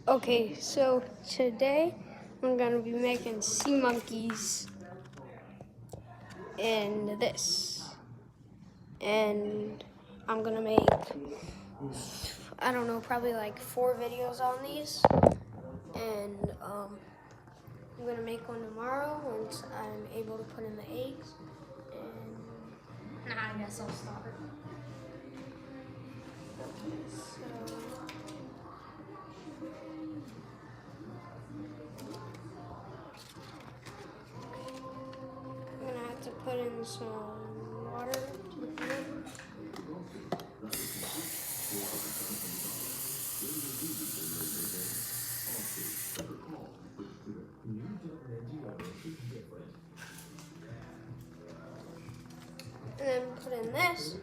Okay, so today I'm gonna be making sea monkeys and this. And I'm gonna make, I don't know, probably like 4 videos on these. And I'm gonna make one tomorrow once I'm able to put in the eggs. And I guess I'll start. So, I'm gonna have to put in some water to the pan. And then put in this.